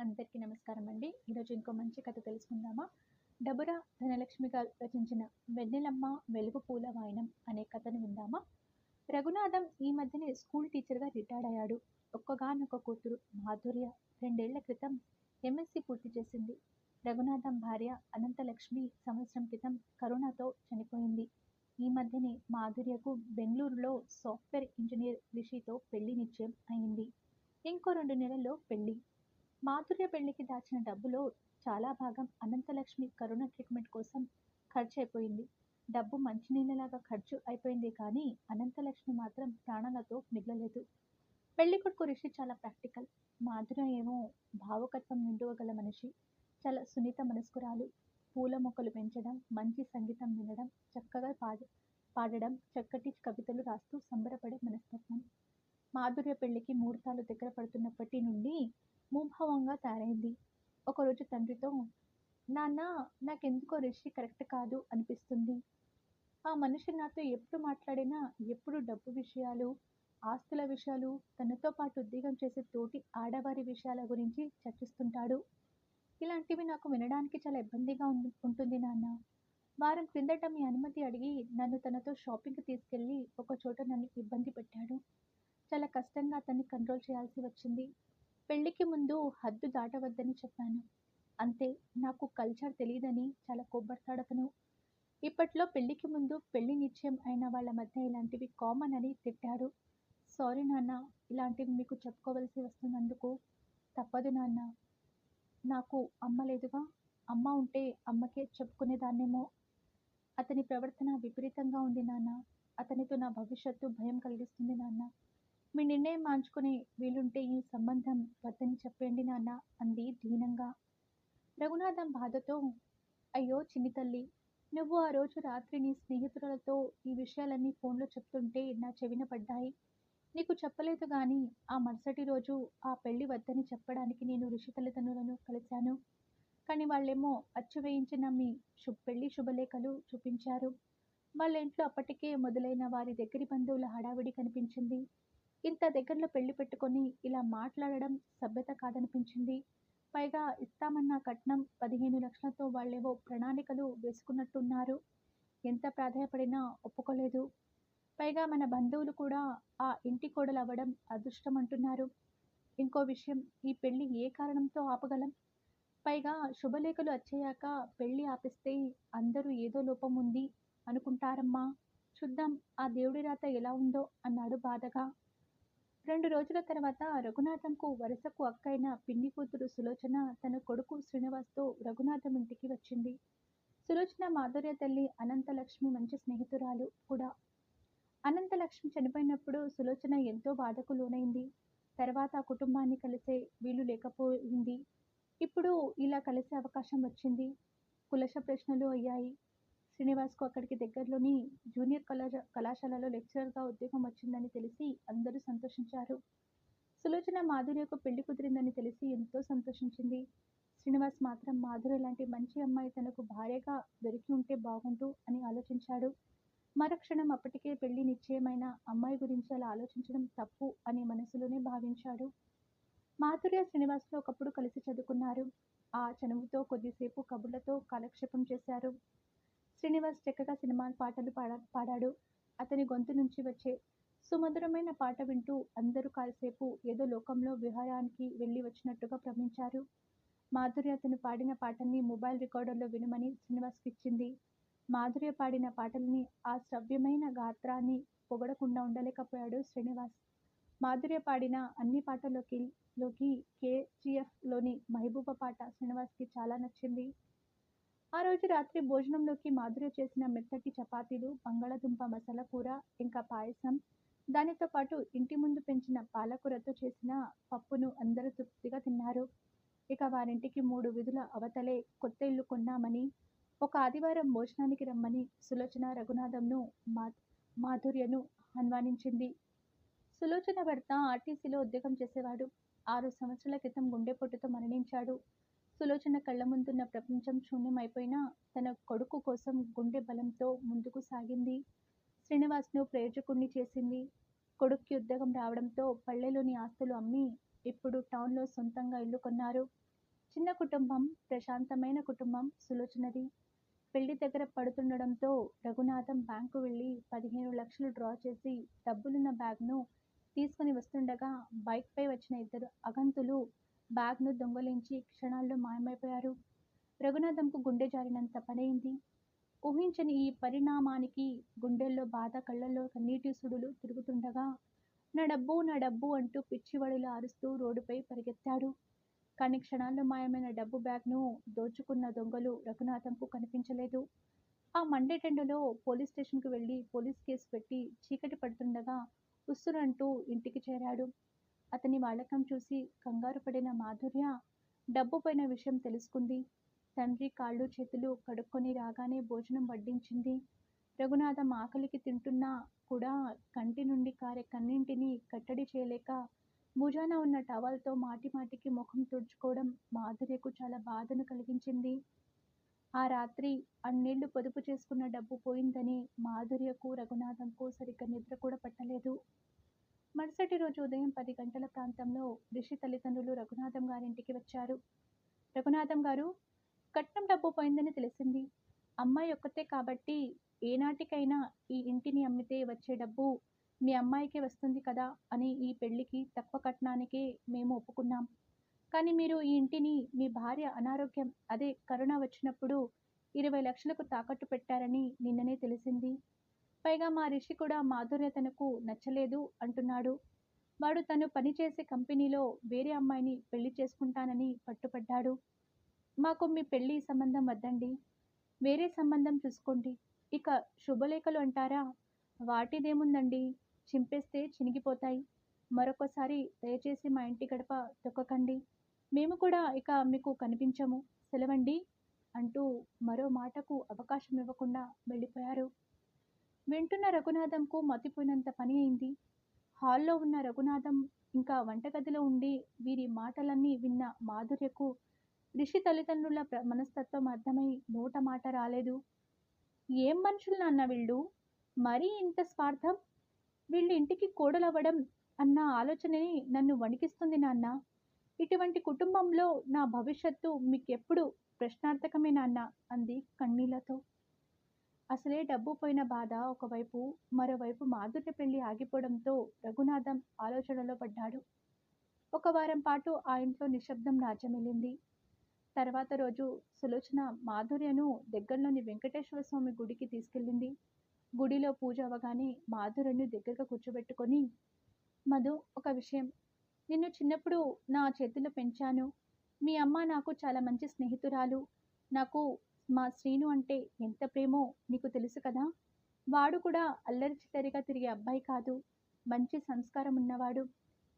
అందరికీ నమస్కారం అండి. ఈరోజు ఇంకో మంచి కథ తెలుసుకుందామా? డబుర ధనలక్ష్మి గారు రచించిన 'వెన్నెలమ్మ వెలుగు పూల వాయనం' అనే కథను విందామా? రఘునాథం ఈ మధ్యనే స్కూల్ టీచర్‌గా రిటైర్డ్ అయ్యాడు. ఒక్కగానొక్క కూతురు మాధుర్య 2 ఏళ్ల క్రితం ఎంఎస్సీ పూర్తి చేసింది. రఘునాథం భార్య అనంతలక్ష్మి సంవత్సరం క్రితం కరోనాతో చనిపోయింది. ఈ మధ్యనే మాధుర్యకు బెంగుళూరులో సాఫ్ట్‌వేర్ ఇంజినీర్ రిషితో పెళ్లి నిశ్చయం అయింది. ఇంకో 2 నెలల్లో పెళ్లి. మాధుర్య పెళ్లికి దాచిన డబ్బులో చాలా భాగం అనంతలక్ష్మి కరోనా ట్రీట్మెంట్ కోసం ఖర్చయిపోయింది. డబ్బు మంచినీళ్ళలాగా ఖర్చు అయిపోయిందే కానీ అనంతలక్ష్మి మాత్రం ప్రాణాలతో మిగలలేదు. పెళ్ళికొడుకు రిషి చాలా ప్రాక్టికల్. మాధుర్య ఏమో భావుకత్వం నిండువగల మనిషి. చాలా సున్నిత మనస్కురాలు. పూల మొక్కలు పెంచడం, మంచి సంగీతం వినడం, చక్కగా పాడడం, చక్కటి కవితలు రాస్తూ సంబరపడే మనస్తత్వం. మాధుర్య పెళ్లికి ముహూర్తాలు దగ్గర పడుతున్నప్పటి నుండి ముభావంగా తయారైంది. ఒకరోజు తండ్రితో, నాన్న, నాకెందుకో రిషి కరెక్ట్ కాదు అనిపిస్తుంది. ఆ మనిషి నాతో ఎప్పుడు మాట్లాడినా ఎప్పుడు డబ్బు విషయాలు, ఆస్తుల విషయాలు, తనతో పాటు ఉద్యోగం చేసే తోటి ఆడవారి విషయాల గురించి చర్చిస్తుంటాడు. ఇలాంటివి నాకు వినడానికి చాలా ఇబ్బందిగా ఉంటుంది నాన్న. వారం క్రిందట మీ అనుమతి అడిగి నన్ను తనతో షాపింగ్‌కి తీసుకెళ్ళి ఒకచోట నన్ను ఇబ్బంది పెట్టాడు. చాలా కష్టంగా అతన్ని కంట్రోల్ చేయాల్సి వచ్చింది. పెళ్లికి ముందు హద్దు దాటవద్దని చెప్పాను. అంతే. నాకు కల్చర్ తెలీదని చాలా కోప్పడతాడతను. ఇప్పట్లో పెళ్లికి ముందు పెళ్లి నిశ్చయం అయిన వాళ్ళ మధ్య ఇలాంటివి కామన్ అని తిట్టాడు. సారీ నాన్న, ఇలాంటివి మీకు చెప్పుకోవలసి వస్తున్నందుకు. తప్పదు నాన్న. నాకు అమ్మ లేదుగా. అమ్మ ఉంటే అమ్మకే చెప్పుకునేదాన్నేమో. అతని ప్రవర్తన విపరీతంగా ఉంది నాన్న. అతనితో నా భవిష్యత్తు భయం కలిగిస్తుంది నాన్న. మీ నిర్ణయం మార్చుకునే వీలుంటే ఈ సంబంధం వద్దని చెప్పండి నాన్న అంది దీనంగా. రఘునాథం బాధతో, అయ్యో చిన్ని తల్లి, నువ్వు ఆ రోజు రాత్రి నీ స్నేహితురాలతో ఈ విషయాలన్నీ ఫోన్లో చెప్తుంటే నా చెవిన పడ్డాయి. నీకు చెప్పలేదు గాని ఆ మరుసటి రోజు ఆ పెళ్లి వద్దని చెప్పడానికి నేను రిషి తల్లిదండ్రులను కలిశాను. కానీ వాళ్ళేమో అచ్చు వేయించిన మీ పెళ్లి శుభలేఖలు చూపించారు. వాళ్ళ ఇంట్లో అప్పటికే మొదలైన వారి దగ్గరి బంధువుల హడావిడి కనిపించింది. ఇంత దగ్గరలో పెళ్లి పెట్టుకొని ఇలా మాట్లాడడం సభ్యత కాదనిపించింది. పైగా ఇస్తామన్న కట్నం 15 లక్షలతో వాళ్ళేవో ప్రణాళికలు వేసుకున్నట్టున్నారు. ఎంత ప్రాధేయపడినా ఒప్పుకోలేదు. పైగా మన బంధువులు కూడా ఆ ఇంటి కోడలవ్వడం అదృష్టం అంటున్నారు. ఇంకో విషయం, ఈ పెళ్లి ఏ కారణంతో ఆపగలం? పైగా శుభలేఖలు వచ్చాక పెళ్లి ఆపేస్తే అందరూ ఏదో లోపం ఉంది అనుకుంటారమ్మా. చూద్దాం ఆ దేవుడి రాత ఎలా ఉందో అన్నాడు బాధగా. 2 రోజుల తర్వాత రఘునాథంకు వరుసకు అక్కయిన పిన్ని కూతురు సులోచన తన కొడుకు శ్రీనివాస్‌తో రఘునాథం ఇంటికి వచ్చింది. సులోచన మాధుర్య తల్లి అనంతలక్ష్మి మంచి స్నేహితురాలు కూడా. అనంతలక్ష్మి చనిపోయినప్పుడు సులోచన ఎంతో బాధకు లోనైంది. తర్వాత ఆ కుటుంబాన్ని కలిసే వీలు లేకపోయింది. ఇప్పుడు ఇలా కలిసే అవకాశం వచ్చింది. కులశ ప్రశ్నలు అయ్యాయి. శ్రీనివాస్‌కు అక్కడికి దగ్గరలోని జూనియర్ కళాశాలలో లెక్చరర్‌గా ఉద్యోగం వచ్చిందని తెలిసి అందరూ సంతోషించారు. సులోచన మాధుర్యకు పెళ్లి కుదిరిందని తెలిసి ఎంతో సంతోషించింది. శ్రీనివాస్ మాత్రం మాధుర్య లాంటి మంచి అమ్మాయి తనకు భార్యగా దొరికి ఉంటే బాగుండు అని ఆలోచించాడు. మరుక్షణం అప్పటికే పెళ్లి నిశ్చయమైన అమ్మాయి గురించి అలా ఆలోచించడం తప్పు అని మనసులోనే భావించాడు. మాధుర్య శ్రీనివాస్‌లు ఒకప్పుడు కలిసి చదువుకున్నారు. ఆ చనువుతో కొద్దిసేపు కబుర్లతో కాలక్షేపం చేశారు. శ్రీనివాస్ చక్కగా సినిమా పాటలు పాడాడు. అతని గొంతు నుంచి వచ్చే సుమధురమైన పాట వింటూ అందరూ కాసేపు ఏదో లోకంలో విహారానికి వెళ్ళి వచ్చినట్టుగా భ్రమించారు. మాధుర్య అతను పాడిన పాటల్ని మొబైల్ రికార్డర్‌లో వినమని శ్రీనివాస్‌కిచ్చింది. మాధుర్య పాడిన పాటలని, ఆ శ్రావ్యమైన గాత్రాన్ని పొగడకుండా ఉండలేకపోయాడు శ్రీనివాస్. మాధుర్య పాడిన అన్ని పాటల్లోకి 'కేజీఎఫ్'లోని 'మెహబూబా' పాట శ్రీనివాస్‌కి చాలా నచ్చింది. ఆ రోజు రాత్రి భోజనంలోకి మాధుర్య చేసిన మెత్తటి చపాతీలు, బంగాళాదుంప మసాలా కూర, ఇంకా పాయసం, దానితో పాటు ఇంటి ముందు పెంచిన పాలకూరతో చేసిన పప్పును అందరూ తృప్తిగా తిన్నారు. ఇక వారింటికి 3 వీధుల అవతలే కొత్త ఇల్లు కొన్నామని, ఒక ఆదివారం భోజనానికి రమ్మని సులోచన రఘునాథంను, మాధుర్యను ఆహ్వానించింది. సులోచన భర్త ఆర్టీసీలో ఉద్యోగం చేసేవాడు. 6 సంవత్సరాల క్రితం గుండెపోటుతో మరణించాడు. సులోచన కళ్ళ ముందున్న ప్రపంచం శూన్యమైపోయినా తన కొడుకు కోసం గుండె బలంతో ముందుకు సాగింది. శ్రీనివాస్‌ను ప్రయోజకుడిని చేసింది. కొడుక్కి ఉద్యోగం రావడంతో పల్లెలోని ఆస్తులు అమ్మి ఇప్పుడు టౌన్‌లో సొంతంగా ఇల్లు కొన్నారు. చిన్న కుటుంబం, ప్రశాంతమైన కుటుంబం సులోచనది. పెళ్లి దగ్గర పడుతుండడంతో రఘునాథం బ్యాంకు వెళ్ళి 15,00,000 డ్రా చేసి డబ్బులున్న బ్యాగ్‌ను తీసుకొని వస్తుండగా బైక్‌పై వచ్చిన ఇద్దరు అగంతకులు బ్యాగ్‌ను దొంగిలించి క్షణాల్లో మాయమైపోయారు. రఘునాథంకు గుండె జారినంత పనయింది. ఊహించని ఈ పరిణామానికి గుండెల్లో బాధ, కళ్లల్లో కన్నీటి సుడులు తిరుగుతుండగా నా డబ్బు నా డబ్బు అంటూ పిచ్చివాడిలా అరుస్తూ రోడ్డుపై పరిగెత్తాడు. కానీ క్షణాల్లో మాయమైన డబ్బు బ్యాగ్‌ను దోచుకున్న దొంగలు రఘునాథంకు కనిపించలేదు. ఆ మండేటెండలో పోలీస్ స్టేషన్‌కు వెళ్లి పోలీస్ కేసు పెట్టి చీకటి పడుతుండగా ఉస్సురంటూ ఇంటికి చేరాడు. అతని వాలకం చూసి కంగారు పడిన మాధుర్య డబ్బు పోయిన విషయం తెలుసుకుంది. తండ్రి కాళ్ళు చేతులు కడుక్కొని రాగానే భోజనం వడ్డించింది. రఘునాథం ఆకలికి తింటున్నా కూడా కంటి నుండి కారే కన్నీటిని కట్టడి చేయలేక భుజాన ఉన్న టవల్‌తో మాటిమాటికి ముఖం తుడుచుకోవడం మాధుర్యకు చాలా బాధను కలిగించింది. ఆ రాత్రి అన్నేళ్లు పొదుపు చేసుకున్న డబ్బు పోయిందని మాధుర్యకు, రఘునాథంకు సరిగ్గా నిద్ర కూడా పట్టలేదు. మరుసటి రోజు ఉదయం 10 గంటల ప్రాంతంలో రిషి తల్లిదండ్రులు రఘునాథం గారింటికి వచ్చారు. రఘునాథం గారు, కట్నం డబ్బు పోయిందని తెలిసింది. అమ్మాయి ఒక్కతే కాబట్టి ఏనాటికైనా ఈ ఇంటిని అమ్మితే వచ్చే డబ్బు మీ అమ్మాయికే వస్తుంది కదా అని ఈ పెళ్లికి తక్కువ కట్నానికే మేము ఒప్పుకున్నాం. కానీ మీరు ఈ ఇంటిని మీ భార్య అనారోగ్యం అదే కరోనా వచ్చినప్పుడు 20,00,000కు తాకట్టు పెట్టారని నిన్ననే తెలిసింది. పైగా మా రిషి కూడా మాధుర్య తనకు నచ్చలేదు అంటున్నాడు. వాడు తను పనిచేసే కంపెనీలో వేరే అమ్మాయిని పెళ్లి చేసుకుంటానని పట్టుపడ్డాడు. మాకు మీ పెళ్లి సంబంధం వద్దండి. వేరే సంబంధం చూసుకోండి. ఇక శుభలేఖలు అంటారా? వాటిదేముందండి, చింపేస్తే చినిగిపోతాయి. మరొకసారి దయచేసి మా ఇంటి గడప తొక్కకండి. మేము కూడా ఇక మీకు కనిపించము. సెలవండి అంటూ మరో మాటకు అవకాశం ఇవ్వకుండా వెళ్ళిపోయారు. వింటున్న రఘునాథంకు మతిపోయినంత పని అయింది. హాల్లో ఉన్న రఘునాథం ఇంకా వంటగదిలో ఉండి వీరి మాటలన్నీ విన్న మాధుర్యకు రిషి తల్లిదండ్రుల మనస్తత్వం అర్థమై నోట మాట రాలేదు. ఏం మనుషులు నాన్న వీళ్ళు? మరీ ఇంత స్వార్థం? వీళ్ళు ఇంటికి కోడలవ్వడం అన్న ఆలోచనని నన్ను వణికిస్తుంది నాన్న. ఇటువంటి కుటుంబంలో నా భవిష్యత్తు మీకెప్పుడు ప్రశ్నార్థకమే నాన్న అంది కన్నీళ్లతో. అసలే డబ్బు పోయిన బాధ ఒకవైపు, మరోవైపు మాధుర్య పెళ్లి ఆగిపోవడంతో రఘునాథం ఆలోచనలో పడ్డాడు. ఒక వారం పాటు ఆ ఇంట్లో నిశ్శబ్దం రాజ్యమేలింది. తర్వాత రోజు సులోచన మాధుర్యను దగ్గరలోని వెంకటేశ్వర స్వామి గుడికి తీసుకెళ్ళింది. గుడిలో పూజ అవగానే మాధుర్యను దగ్గరగా కూర్చోబెట్టుకొని, మధు, ఒక విషయం. నిన్ను చిన్నప్పుడు నా చేతుల్లో పెంచాను. మీ అమ్మ నాకు చాలా మంచి స్నేహితురాలు. నాకు మా శ్రీను అంటే ఎంత ప్రేమో నీకు తెలుసు కదా. వాడు కూడా అల్లరి చిల్లరిగా తిరిగే అబ్బాయి కాదు. మంచి సంస్కారం ఉన్నవాడు.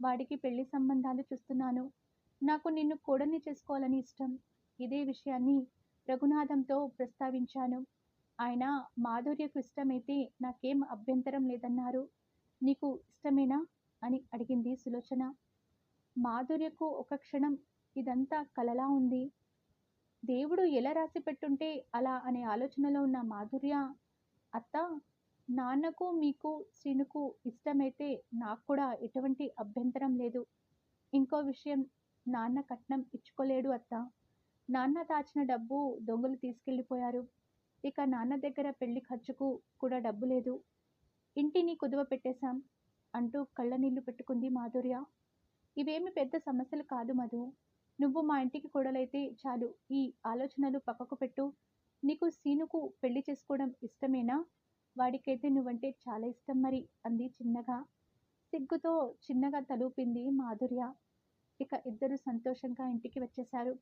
వాడికి పెళ్లి సంబంధాలు చూస్తున్నాను. నాకు నిన్ను కోడల్ని చేసుకోవాలని ఇష్టం. ఇదే విషయాన్ని రఘునాథంతో ప్రస్తావించాను. ఆయన మాధుర్యకు ఇష్టమైతే నాకేం అభ్యంతరం లేదన్నారు. నీకు ఇష్టమేనా అని అడిగింది సులోచన. మాధుర్యకు ఒక క్షణం ఇదంతా కలలా ఉంది. దేవుడు ఎలా రాసి పెట్టుంటే అలా అనే ఆలోచనలో ఉన్న మాధుర్య, అత్త, నాన్నకు మీకు శ్రీనుకు ఇష్టమైతే నాకు కూడా ఎటువంటి అభ్యంతరం లేదు. ఇంకో విషయం, నాన్న కట్నం ఇచ్చుకోలేడు అత్త. నాన్న దాచిన డబ్బు దొంగలు తీసుకెళ్ళిపోయారు. ఇక నాన్న దగ్గర పెళ్లి ఖర్చుకు కూడా డబ్బు లేదు. ఇంటిని కుదువ పెట్టేశాం అంటూ కళ్ళనీళ్లు పెట్టుకుంది మాధుర్య. ఇవేమి పెద్ద సమస్యలు కాదు మధు. నువ్వు మా ఇంటికి కోడలైతే చాలు. ఈ ఆలోచనలు పక్కకు పెట్టు. నీకు సీనుకు పెళ్లి చేసుకోవడం ఇష్టమేనా? వాడికైతే నువ్వంటే చాలా ఇష్టం మరి అంది చిన్నగా. సిగ్గుతో చిన్నగా తలూపింది మాధుర్య. ఇక ఇద్దరు సంతోషంగా ఇంటికి వచ్చేశారు.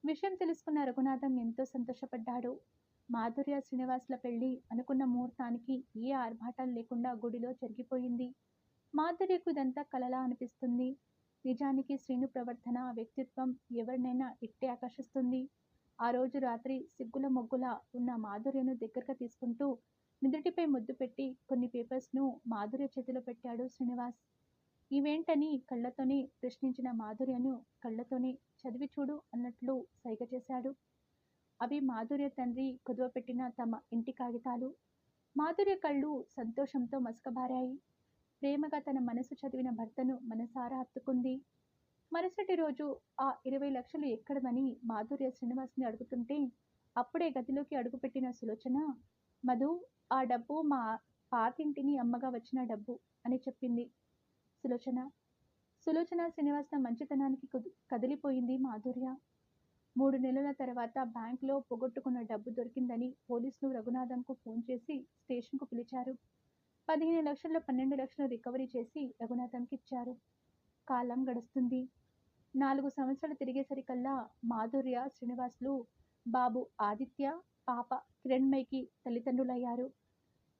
విషయం తెలుసుకున్న రఘునాథం ఎంతో సంతోషపడ్డాడు. మాధుర్య శ్రీనివాసుల పెళ్లి అనుకున్న ముహూర్తానికి ఏ ఆర్భాటాలు లేకుండా గుడిలో జరిగిపోయింది. మాధుర్యకు ఇదంతా కలలా అనిపిస్తుంది. నిజానికి శ్రీను ప్రవర్తన, వ్యక్తిత్వం ఎవరినైనా ఇట్టే ఆకర్షిస్తుంది. ఆ రోజు రాత్రి సిగ్గుల మొగ్గులా ఉన్న మాధుర్యను దగ్గరగా తీసుకుంటూ నుదుటిపై ముద్దు పెట్టి కొన్ని పేపర్స్ను మాధుర్య చేతిలో పెట్టాడు శ్రీనివాస్. ఇవేంటని కళ్ళతోనే ప్రశ్నించిన మాధుర్యను కళ్ళతోనే చదివి చూడు అన్నట్లు సైగ చేశాడు. అవి మాధుర్య తండ్రి కుదువపెట్టిన తమ ఇంటి కాగితాలు. మాధుర్య కళ్ళు సంతోషంతో మసకబారాయి. ప్రేమగా తన మనసు చదివిన భర్తను మనసారా హత్తుకుంది. మరుసటి రోజు ఆ 20 లక్షలు ఎక్కడమని మాధుర్య శ్రీనివాస్ని అడుగుతుంటే అప్పుడే గదిలోకి అడుగుపెట్టిన సులోచన, మధు, ఆ డబ్బు మా పాతింటిని అమ్మగా వచ్చిన డబ్బు అని చెప్పింది. సులోచన సులోచన శ్రీనివాస్‌ల మంచితనానికి కదిలిపోయింది మాధుర్య. 3 నెలల తర్వాత బ్యాంక్‌లో పోగొట్టుకున్న డబ్బు దొరికిందని పోలీసులు రఘునాథంకు ఫోన్ చేసి స్టేషన్‌కు పిలిచారు. 15 లక్షల్లో 12 లక్షలు రికవరీ చేసి రఘునాథంకిచ్చారు. కాలం గడుస్తుంది. 4 సంవత్సరాలు తిరిగేసరికల్లా మాధుర్య, శ్రీనివాస్‌లు బాబు ఆదిత్య, పాప కిరణ్మయికి తల్లిదండ్రులయ్యారు.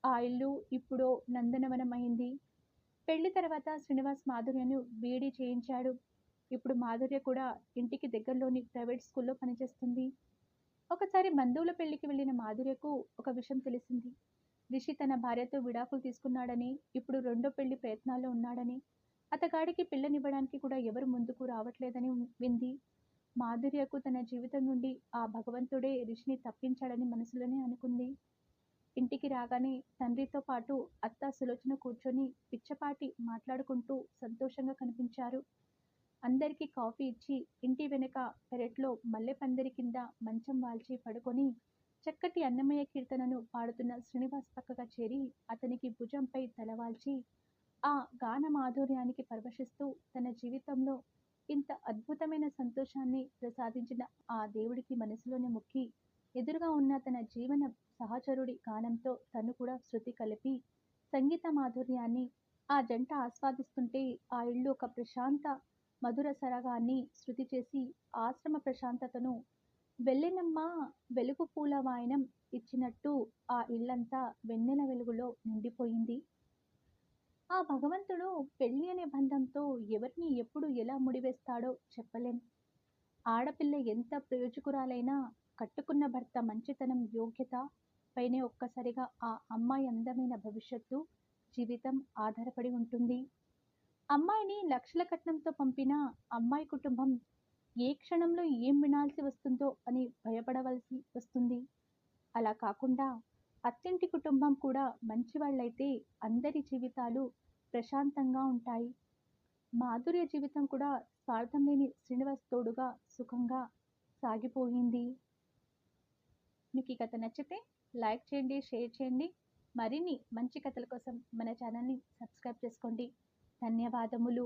ఆ ఇల్లు ఇప్పుడు నందనవనం అయింది. పెళ్లి తర్వాత శ్రీనివాస్ మాధుర్యను బీఈడీ చేయించాడు. ఇప్పుడు మాధుర్య కూడా ఇంటికి దగ్గరలోని ప్రైవేట్ స్కూల్లో పనిచేస్తుంది. ఒకసారి బంధువుల పెళ్లికి వెళ్ళిన మాధుర్యకు ఒక విషయం తెలిసింది. రిషి తన భార్యతో విడాకులు తీసుకున్నాడని, ఇప్పుడు రెండో పెళ్లి ప్రయత్నాల్లో ఉన్నాడని, అతగాడికి పిల్లనివ్వడానికి కూడా ఎవరు ముందుకు రావట్లేదని వింది. మాధుర్యకు తన జీవితం నుండి ఆ భగవంతుడే రిషిని తప్పించాడని మనసులోనే అనుకుంది. ఇంటికి రాగానే తండ్రితో పాటు అత్త సులోచన కూర్చొని పిచ్చపాటి మాట్లాడుకుంటూ సంతోషంగా కనిపించారు. అందరికీ కాఫీ ఇచ్చి ఇంటి వెనక పెరట్లో మల్లె పందిరి కింద మంచం వాల్చి పడుకొని చక్కటి అన్నమయ్య కీర్తనను పాడుతున్న శ్రీనివాస్ పక్కగా చేరి అతనికి భుజంపై తలవాల్చి ఆ గాన మాధుర్యానికి పరవశిస్తూ తన జీవితంలో ఇంత అద్భుతమైన సంతోషాన్ని ప్రసాదించిన ఆ దేవుడికి మనసులోనే మొక్కి ఎదురుగా ఉన్న తన జీవన సహచరుడి గానంతో తను కూడా శృతి కలిపి సంగీత మాధుర్యాన్ని ఆ జంట ఆస్వాదిస్తుంటే ఆ ఇల్లు ఒక ప్రశాంత మధుర సరగాన్ని శృతి చేసి ఆశ్రమ ప్రశాంతతను వెన్నెలమ్మ వెలుగు పూల వాయనం ఇచ్చినట్టు ఆ ఇల్లంతా వెన్నెల వెలుగులో నిండిపోయింది. ఆ భగవంతుడు పెళ్లి అనే బంధంతో ఎవరిని ఎప్పుడు ఎలా ముడివేస్తాడో చెప్పలేం. ఆడపిల్ల ఎంత ప్రయోజకురాలైనా కట్టుకున్న భర్త మంచితనం, యోగ్యత పైనే ఒక్కసారిగా ఆ అమ్మాయి అందమైన భవిష్యత్తు, జీవితం ఆధారపడి ఉంటుంది. అమ్మాయిని లక్షల కట్నంతో పంపిన అమ్మాయి కుటుంబం ఏ క్షణంలో ఏం వినాల్సి వస్తుందో అని భయపడవలసి వస్తుంది. అలా కాకుండా అత్తింటి కుటుంబం కూడా మంచివాళ్ళైతే అందరి జీవితాలు ప్రశాంతంగా ఉంటాయి. మాధుర్య జీవితం కూడా స్వార్థం లేని శ్రీనివాస్ తోడుగా సుఖంగా సాగిపోయింది. మీకు ఈ కథ నచ్చితే లైక్ చేయండి, షేర్ చేయండి. మరిన్ని మంచి కథల కోసం మన ఛానల్ని సబ్స్క్రైబ్ చేసుకోండి. ధన్యవాదములు.